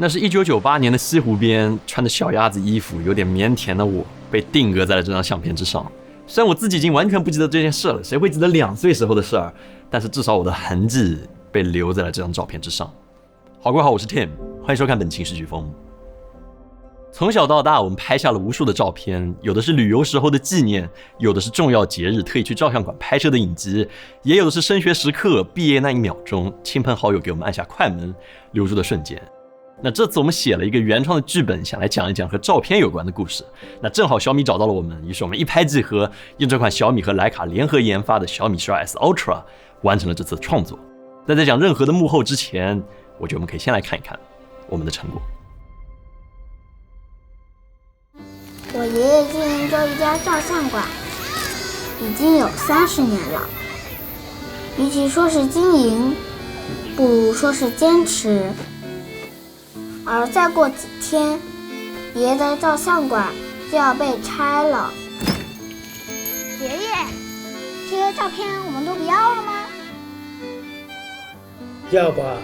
那是1998年的西湖边，穿着小鸭子衣服、有点腼腆的我，被定格在了这张相片之上。虽然我自己已经完全不记得这件事了，谁会记得2岁时候的事儿？但是至少我的痕迹被留在了这张照片之上。好各位好，我是 Tim， 欢迎收看本期视飓风。从小到大，我们拍下了无数的照片，有的是旅游时候的纪念，有的是重要节日特意去照相馆拍摄的影集，也有的是升学时刻、毕业那1秒钟，亲朋好友给我们按下快门留住的瞬间。那这次我们写了一个原创的剧本，想来讲一讲和照片有关的故事。那正好小米找到了我们，于是我们一拍即合，用这款小米和徕卡联合研发的小米12S Ultra 完成了这次的创作。那在讲任何的幕后之前，我觉得我们可以先来看一看我们的成果。我爷爷经营着一家照相馆，已经有30年了。与其说是经营，不如说是坚持。而再过几天，爷爷的照相馆就要被拆了。爷爷，这些照片我们都不要了吗？要吧，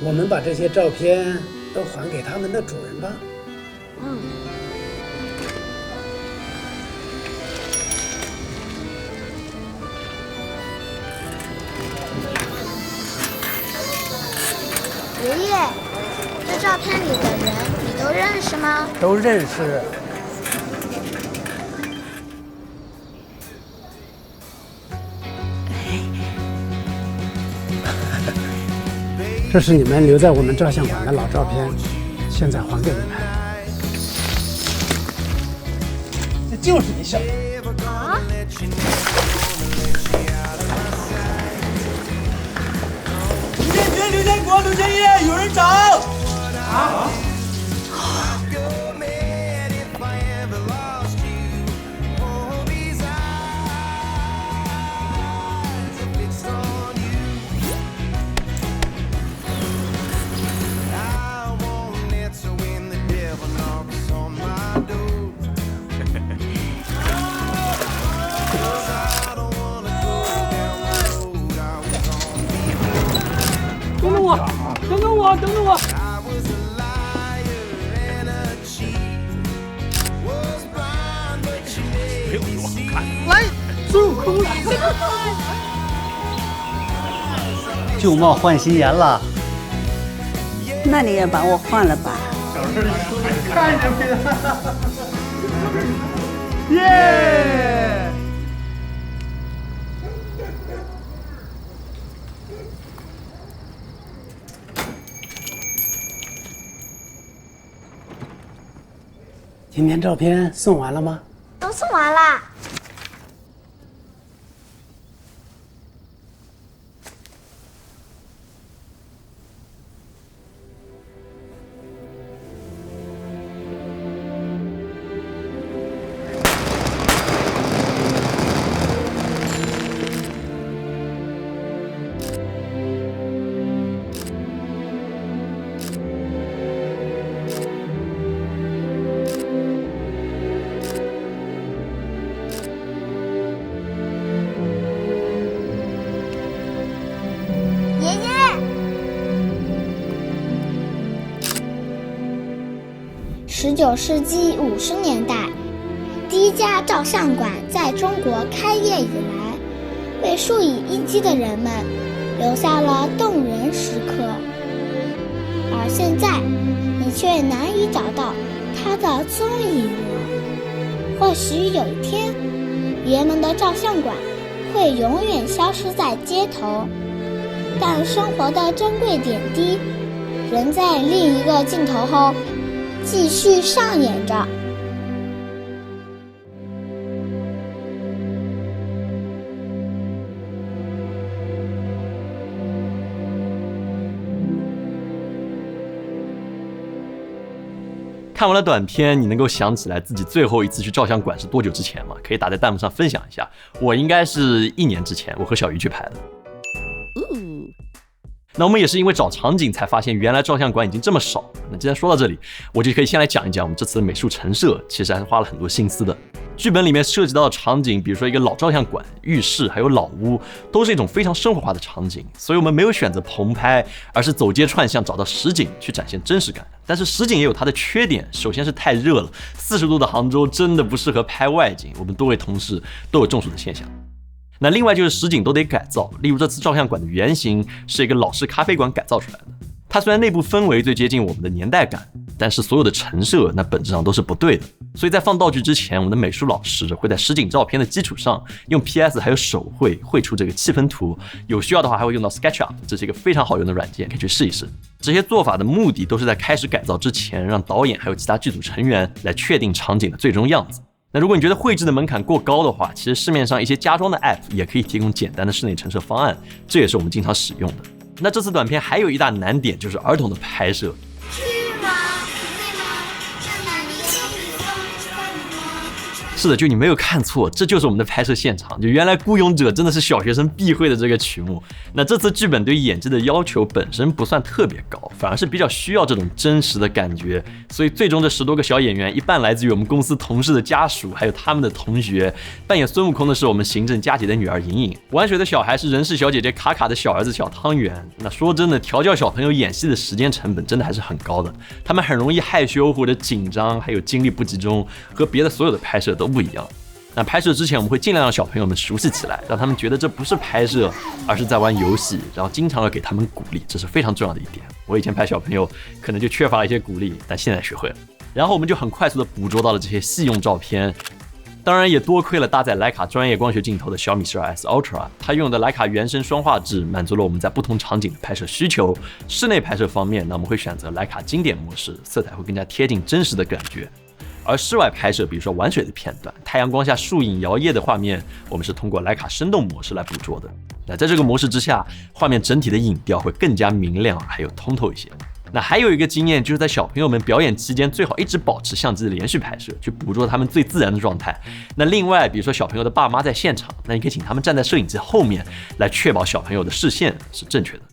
我们把这些照片都还给他们的主人吧。爷爷，这照片里的人你都认识吗？都认识。这是你们留在我们照相馆的老照片，现在还给你们。这就是你小子啊！刘建国、刘建业，有人找！啊！等等我！没有说看，来，孙悟空来了！旧貌换新颜了，那你也把我换了吧？看着没？耶！今天照片送完了吗？都送完啦。19世纪50年代，第一家照相馆在中国开业以来，为数以亿计的人们留下了动人时刻。而现在，你却难以找到它的踪影了。或许有一天，爷爷们的照相馆会永远消失在街头，但生活的珍贵点滴，仍在另一个镜头后继续上演着。看完了短片，你能够想起来自己最后一次去照相馆是多久之前吗？可以打在弹幕上分享一下。我应该是1年之前，我和小鱼去拍的。那我们也是因为找场景才发现原来照相馆已经这么少。那既然说到这里，我就可以先来讲一讲我们这次的美术陈设，其实还是花了很多心思的。剧本里面涉及到的场景，比如说一个老照相馆、浴室还有老屋，都是一种非常生活化的场景，所以我们没有选择棚拍，而是走街串巷找到实景去展现真实感。但是实景也有它的缺点，首先是太热了，40度的杭州真的不适合拍外景，我们多位同事都有中暑的现象。那另外就是实景都得改造，例如这次照相馆的原型是一个老式咖啡馆改造出来的，它虽然内部氛围最接近我们的年代感，但是所有的陈设那本质上都是不对的。所以在放道具之前，我们的美术老师会在实景照片的基础上用 PS 还有手绘出这个气氛图，有需要的话还会用到 SketchUp， 这是一个非常好用的软件，可以去试一试。这些做法的目的都是在开始改造之前，让导演还有其他剧组成员来确定场景的最终样子。那如果你觉得绘制的门槛过高的话，其实市面上一些家装的 App 也可以提供简单的室内陈设方案，这也是我们经常使用的。那这次短片还有一大难点，就是儿童的拍摄。是的，就你没有看错，这就是我们的拍摄现场。就原来《孤勇者》真的是小学生必会的这个曲目。那这次剧本对于演技的要求本身不算特别高，反而是比较需要这种真实的感觉。所以最终这10多个小演员，一半来自于我们公司同事的家属，还有他们的同学。扮演孙悟空的是我们行政佳姐的女儿莹莹，玩水的小孩是人事小姐姐卡卡的小儿子小汤圆。那说真的，调教小朋友演戏的时间成本真的还是很高的，他们很容易害羞或者紧张，还有精力不集中，和别的所有的拍摄都不一样。那拍摄之前我们会尽量让小朋友们熟悉起来，让他们觉得这不是拍摄，而是在玩游戏，然后经常要给他们鼓励，这是非常重要的一点。我以前拍小朋友可能就缺乏了一些鼓励，但现在学会了。然后我们就很快速的捕捉到了这些戏用照片，当然也多亏了搭载徕卡专业光学镜头的小米12S Ultra， 它用的徕卡原生双画质满足了我们在不同场景的拍摄需求。室内拍摄方面，那我们会选择徕卡经典模式，色彩会更加贴近真实的感觉。而室外拍摄，比如说玩水的片段、太阳光下树影摇曳的画面，我们是通过徕卡生动模式来捕捉的。那在这个模式之下，画面整体的影调会更加明亮，还有通透一些。那还有一个经验，就是在小朋友们表演期间，最好一直保持相机的连续拍摄，去捕捉他们最自然的状态。那另外，比如说小朋友的爸妈在现场，那你可以请他们站在摄影机后面，来确保小朋友的视线是正确的。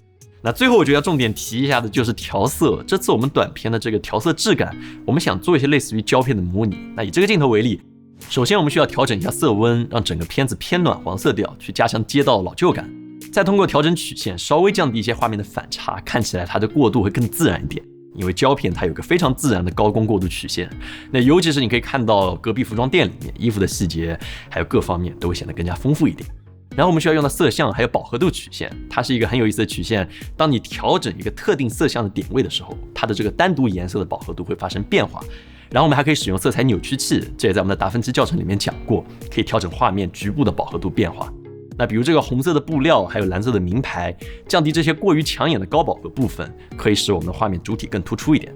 那最后我觉得要重点提一下的就是调色。这次我们短片的这个调色质感，我们想做一些类似于胶片的模拟。那以这个镜头为例，首先我们需要调整一下色温，让整个片子偏暖黄色调，去加强街道老旧感。再通过调整曲线，稍微降低一些画面的反差，看起来它的过渡会更自然一点。因为胶片它有个非常自然的高光过渡曲线，那尤其是你可以看到隔壁服装店里面衣服的细节，还有各方面都会显得更加丰富一点。然后我们需要用到色相还有饱和度曲线，它是一个很有意思的曲线。当你调整一个特定色相的点位的时候，它的这个单独颜色的饱和度会发生变化。然后我们还可以使用色彩扭曲器，这也在我们的达芬奇教程里面讲过，可以调整画面局部的饱和度变化。那比如这个红色的布料，还有蓝色的名牌，降低这些过于抢眼的高饱和部分，可以使我们的画面主体更突出一点。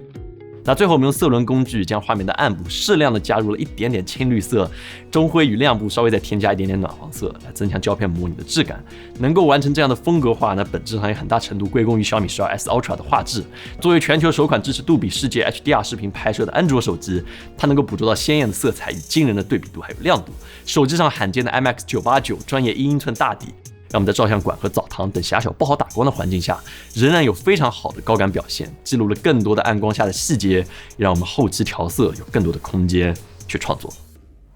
那最后我们用色轮工具将画面的暗部适量的加入了一点点青绿色，中灰与亮部稍微再添加一点点暖黄色，来增强胶片模拟的质感。能够完成这样的风格化，那本质上也很大程度归功于小米12S Ultra 的画质。作为全球首款支持杜比世界 HDR 视频拍摄的安卓手机，它能够捕捉到鲜艳的色彩与惊人的对比度还有亮度。手机上罕见的 IMX989 专业1英寸大底，让我们在照相馆和澡堂等狭小不好打光的环境下，仍然有非常好的高感表现，记录了更多的暗光下的细节，让我们后期调色有更多的空间去创作。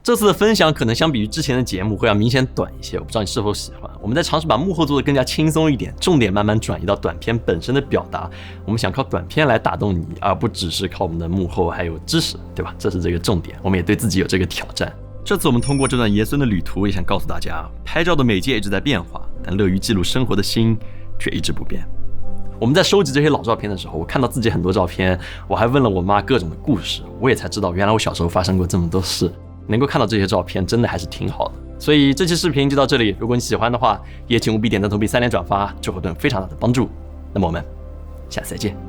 这次的分享可能相比于之前的节目会要明显短一些，我不知道你是否喜欢。我们在尝试把幕后做得更加轻松一点，重点慢慢转移到短片本身的表达。我们想靠短片来打动你，而不只是靠我们的幕后还有知识，对吧？这是这个重点，我们也对自己有这个挑战。这次我们通过这段爷孙的旅途，也想告诉大家，拍照的媒介一直在变化，但乐于记录生活的心却一直不变。我们在收集这些老照片的时候，我看到自己很多照片，我还问了我妈各种的故事，我也才知道原来我小时候发生过这么多事。能够看到这些照片真的还是挺好的。所以这期视频就到这里，如果你喜欢的话，也请务必点赞、投币、3连转发，这会对我非常大的帮助。那么我们下次再见。